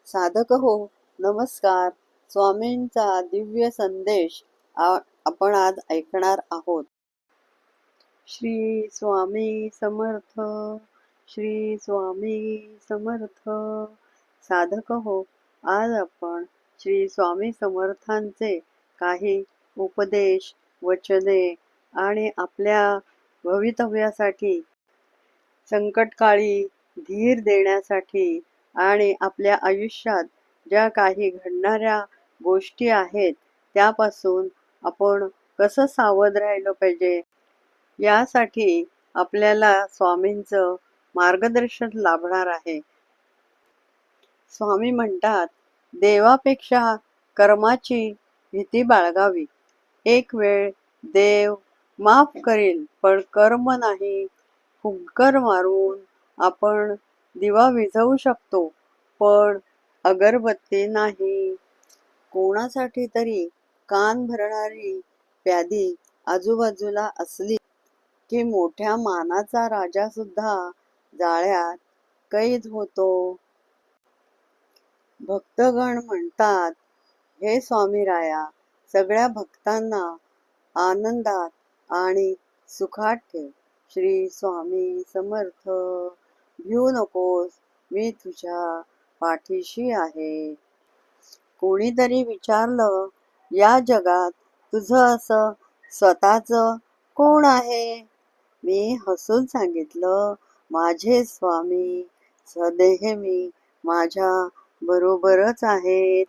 साधक हो, नमस्कार. स्वामींचा दिव्य संदेश आपण आज ऐकणार आहोत. श्री स्वामी समर्थ. श्री स्वामी समर्थ. साधक हो, आज आपण श्री स्वामी समर्थांचे काही उपदेश, वचने आणि आपल्या भवितव्यासाठी, संकटकाळी धीर देण्यासाठी आणि आपल्या आयुष्यात ज्या काही घडणाऱ्या गोष्टी आहेत त्यापासून आपण कसं सावध राहिलं पाहिजे यासाठी आपल्याला स्वामींचं मार्गदर्शन लाभणार आहे. स्वामी म्हणतात, देवापेक्षा कर्माची भीती बाळगावी. एक वेळ देव माफ करेल, पण कर्म नाही. फुंकर मारून आपण दिवा विझवू शकतो, पण अगरबत्ती नाही. कोणासाठी तरी कान भरणारी व्याधी आजूबाजूला असली की मोठ्या मानाचा राजा सुद्धा जाळ्यात कैद होतो. भक्तगण म्हणतात, हे स्वामीराया, सगळ्या भक्तांना आनंदात आणि सुखात ठेव. श्री स्वामी समर्थ. भिऊ नकोस, मी तुझ्या पाठीशी आहे. कोणीतरी विचारलं, या जगात तुझं असं स्वतःचं कोण आहे? मी हसून सांगितलं, माझे स्वामी सनेहमी माझ्या बरोबरच आहेत.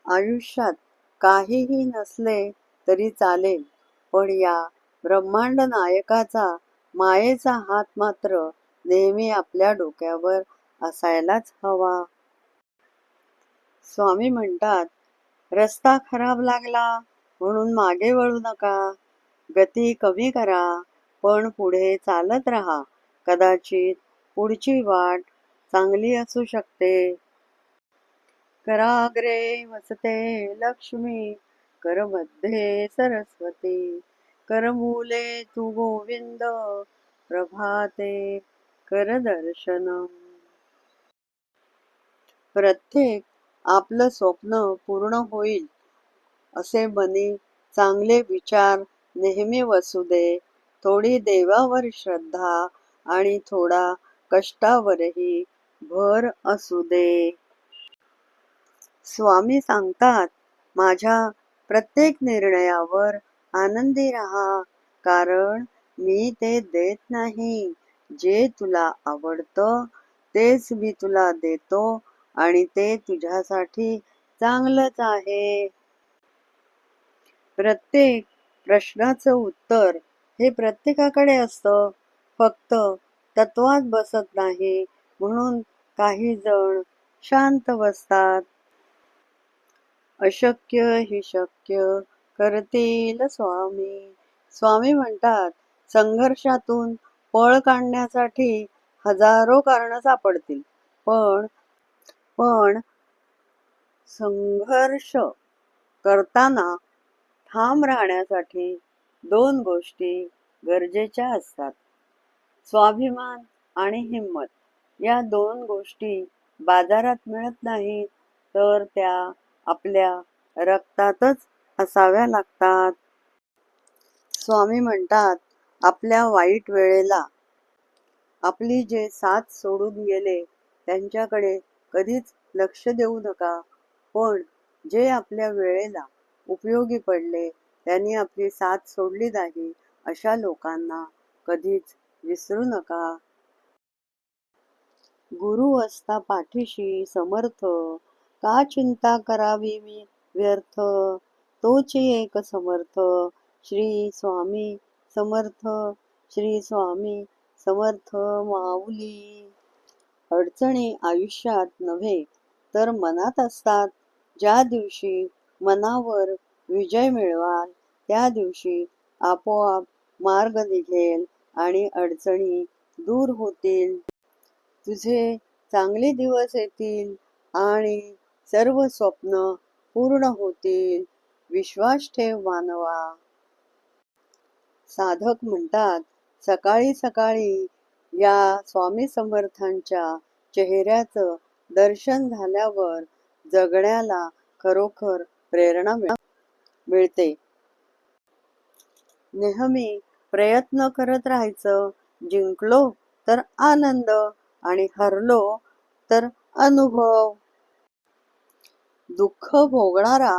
आयुष्यात काहीही नसले तरी चालेल, पण या ब्रह्मांड नायकाचा मायेचा हात मात्र नेहमी आपल्या डोक्यावर असायलाच हवा. स्वामी म्हणतात, रस्ता खराब लागला म्हणून मागे वळू नका. गती कमी करा, पण पुढे चालत राहा. कदाचित पुढची वाट चांगली असू शकते. कराग्रे वसते लक्ष्मी, करमध्ये सरस्वती, करमूले तू गोविंद, प्रभाते करदर्शनम. प्रत्येक आपलं स्वप्न पूर्ण होईल असे मनी चांगले विचार नेहमी वसू दे. थोडी देवावर श्रद्धा आणि थोडा कष्टावरही भर असू दे. स्वामी सांगतात, माझ्या प्रत्येक निर्णयावर आनंदी राहा, कारण मी ते देत नाही. जे तुला आवडतं तेच मी तुला देतो आणि ते तुझ्यासाठी चांगलंच आहे. प्रत्येक प्रश्नाचं उत्तर हे प्रत्येकाकडे असतं, फक्त तत्वात बसत नाही म्हणून काही जण शांत बसतात. अशक्य ही शक्य करतील स्वामी. स्वामी म्हणतात, संघर्षातून पळ काढण्यासाठी हजारो कारणं सापडतील, पण पण संघर्ष करताना ठाम राहण्यासाठी 2 गोष्टी गरजेच्या असतात, स्वाभिमान आणि हिंमत. या 2 गोष्टी बाजारात मिळत नाहीत, तर त्या आपल्या रक्तातच असाव्या लागतात. स्वामी म्हणतात, आपल्या वाईट वेळेला आपली जे साथ सोडून गेले त्यांच्याकडे कधीच लक्ष देऊ नका, पण जे आपल्या वेळेला उपयोगी पडले, त्यांनी आपली साथ सोडली नाही, अशा लोकांना कधीच विसरू नका. गुरु असता पाठीशी समर्थ, का चिंता करावी मी व्यर्थ. तोच एक समर्थ, श्री स्वामी समर्थ. श्री स्वामी समर्थ माऊली. अडचणी आयुष्यात नव्हे तर मनात असतात. ज्या दिवशी मनावर विजय मिळवाल त्या दिवशी आपोआप मार्ग निघेल आणि अडचणी दूर होतील. तुझे चांगले दिवस येतील आणि सर्व स्वप्न पूर्ण होतील. विश्वास ठेव मानवा. साधक म्हणतात, सकाळी सकाळी या स्वामी समर्थांच्या चेहऱ्याचं दर्शन झाल्यावर जगण्याला खरोखर प्रेरणा मिळते. नेहमी प्रयत्न करत राहायचं. जिंकलो तर आनंद आणि हरलो तर अनुभव. दुःख भोगणारा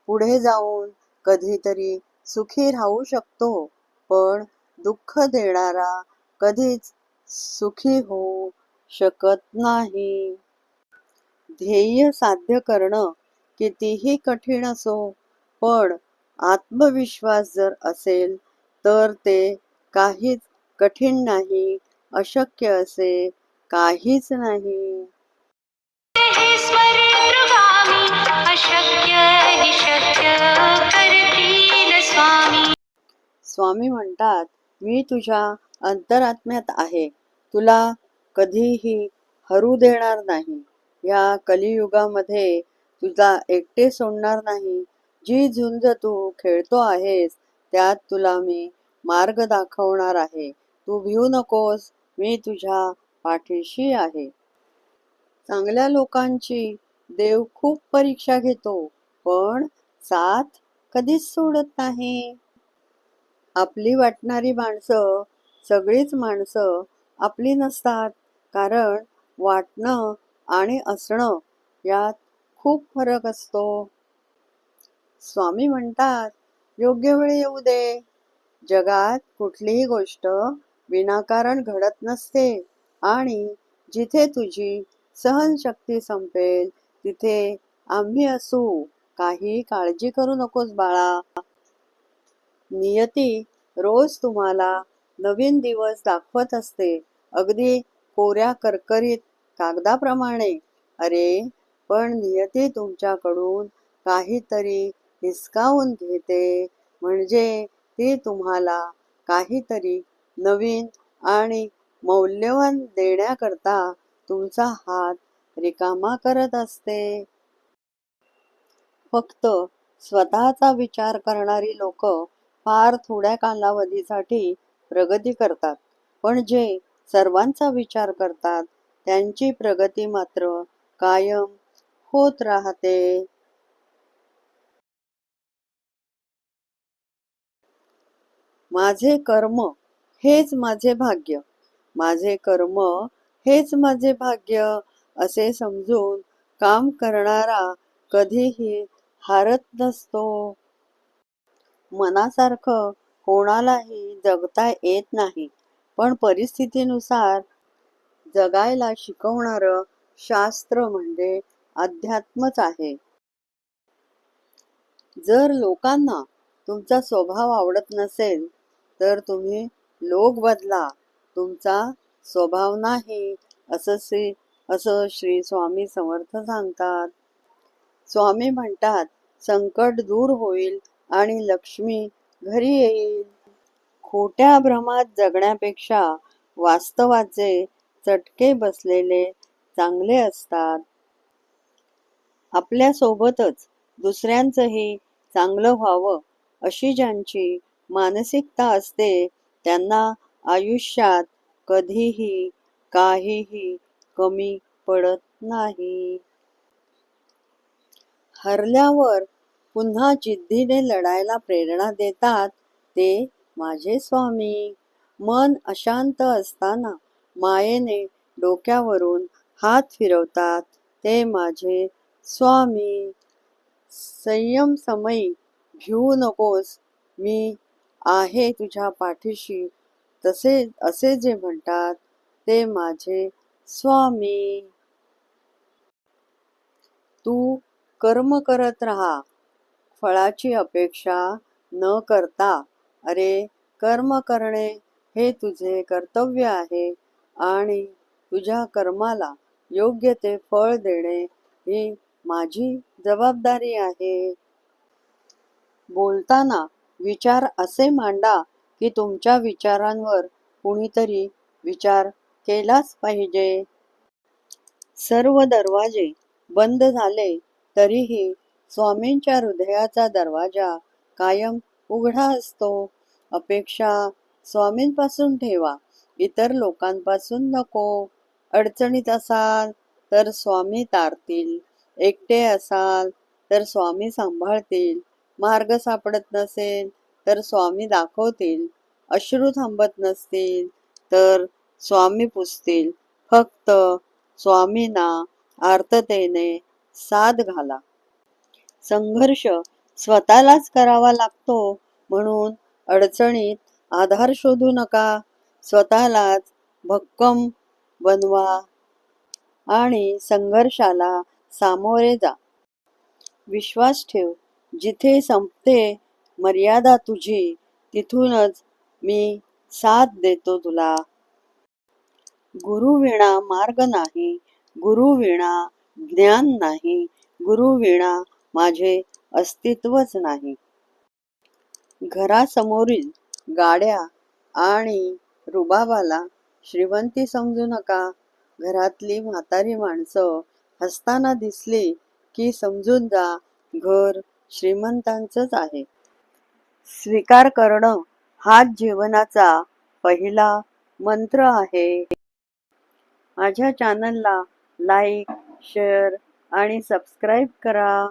पुढे जाऊन कधीतरी सुखी राहू शकतो, पण दुःख देणारा कधीच सुखी होऊ शकत नाही. ध्येय साध्य करणं कितीही कठीण असो, पण आत्मविश्वास जर असेल तर ते काहीच कठीण नाही, अशक्य असे काहीच नाही. स्वामी म्हणतात, मी तुझ्या अंतरात्म्यात आहे, तुला कधीही हरू देणार नाही. या कलियुगामध्ये तुला एकटे सोडणार नाही. जी झुंज तू खेळतो आहेस त्यात तुला मी मार्ग दाखवणार आहे. तू भिवू नकोस, मी तुझ्या पाठीशी आहे. चांगल्या लोकांची देव खूप परीक्षा घेतो, पण साथ कधीच सोडत नाही. आपली वाटणारी माणसं, सगळीच माणसं आपली नसतात, कारण वाटणं आणि असणं यात खूप फरक असतो. स्वामी म्हणतात, योग्य वेळ येऊ दे. जगात कुठलीही गोष्ट विनाकारण घडत नसते आणि जिथे तुझी सहनशक्ती संपेल तिथे आम्ही असू. काही काळजी करू नकोस बाळा. नियती रोज तुम्हाला नवीन दिवस दाखवत असते, अगदी कोऱ्या करकरीत कागदाप्रमाणे. अरे, पण नियती तुमच्याकडून काहीतरी हिसकावून घेते, म्हणजे ती तुम्हाला काहीतरी नवीन आणि मौल्यवान देण्याकरता तुमचा हात रिकामा करत असते. फक्त स्वतःचा विचार करणारी लोक फार थोड्या कालावधीसाठी प्रगती करतात, पण जे सर्वांचा विचार करतात त्यांची प्रगती मात्र कायम होत राहते. माझे कर्म हेच माझे भाग्य, माझे कर्म हेच माझे भाग्य असे समजून काम करणारा कधीही हारत नसतो. मनासारखं कोणालाही जगता येत नाही, पण परिस्थितीनुसार जगायला शिकवणारं शास्त्र म्हणजे अध्यात्मच आहे. जर लोकांना तुमचा स्वभाव आवडत नसेल तर तुम्ही लोक बदला, तुमचा स्वभाव नाही. असं श्री स्वामी समर्थ सांगतात. स्वामी म्हणतात, संकट दूर होईल आणि लक्ष्मी घरी येईल. खोट्या भ्रमात जगण्यापेक्षा वास्तवाचे चटके बसलेले चांगले असतात. आपल्या सोबतच दुसऱ्यांचंही चांगलं व्हावं अशी ज्यांची मानसिकता असते त्यांना आयुष्यात कधीही काहीही कमी पडत नाही. हरल्यावर पुन्हा जिद्दीने लढायला प्रेरणा देतात ते माझे स्वामी. मन अशांत असताना मायेने डोक्यावरून हात फिरवतात ते माझे स्वामी. संयम समयी भिवू नकोस, मी आहे तुझ्या पाठीशी, असे जे म्हणतात ते माझे स्वामी. तू कर्म करत राहा, फळाची अपेक्षा न करता. अरे, कर्म करणे हे तुझे कर्तव्य आहे आणि तुझ्या कर्माला योग्य ते फळ देणे ही माझी जबाबदारी आहे. बोलताना विचार असे मांडा की तुमच्या विचारांवर कुणीतरी विचार केलाच पाहिजे. सर्व दरवाजे बंद झाले तरीही स्वामींच्या हृदयाचा दरवाजा कायम उघडा असतो. अपेक्षा स्वामींपासून ठेवा, इतर लोकांपासून नको. अडचणीत असाल तर स्वामी तारतील, एकटे असाल तर स्वामी सांभाळतील, मार्ग सापडत नसेल तर स्वामी दाखवतील, अश्रू थांबत नसतील तर स्वामी पुसतील. फक्त स्वामींना आर्ततेने साद घाला. संघर्ष स्वतःलाच करावा लागतो म्हणून अडचणीत आधार शोधू नका. स्वतःलाच भक्कम बनवा आणि संघर्षाला सामोरे जा. विश्वास ठेव, जिथे संपते मर्यादा तुझी, तिथूनच मी साथ देतो तुला. गुरुविणा मार्ग नाही, गुरुविणा ज्ञान नाही, गुरुविणा माझे अस्तित्वच नाही. घरासमोरील गाड्या आणि रुबाबाला श्रीमंती समजू नका. घरातली म्हातारी माणसं हसताना दिसली की समजून जा, घर श्रीमंतांचंच आहे. स्वीकार करणं हाच जीवनाचा पहिला मंत्र आहे. माझ्या चॅनलला लाईक, शेअर आणि सबस्क्राईब करा.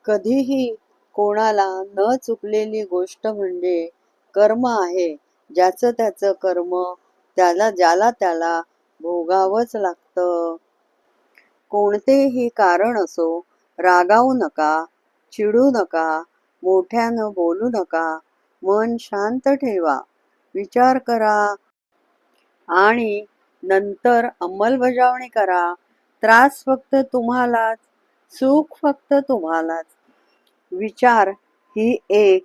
कधीही कोणाला न चुकलेली गोष्ट म्हणजे कर्म आहे. ज्याचं त्याचं कर्म ज्याला त्याला भोगावंच लागतं. कोणतेही कारण असो, रागावू नका, चिडू नका, मोठ्यानं बोलू नका. मन शांत ठेवा, विचार करा आणि नंतर अंमलबजावणी करा. त्रास फक्त तुम्हालाच, सुख फक्त तुम्हालाच. विचार ही एक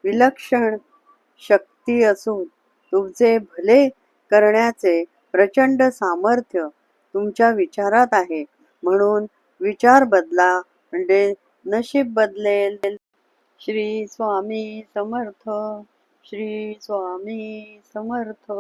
विलक्षण शक्ती असून तुमचे भले करण्याचे प्रचंड सामर्थ्य तुमच्या विचारात आहे. म्हणून विचार बदला म्हणजे नशीब बदलेल. श्री स्वामी समर्थ. श्री स्वामी समर्थ.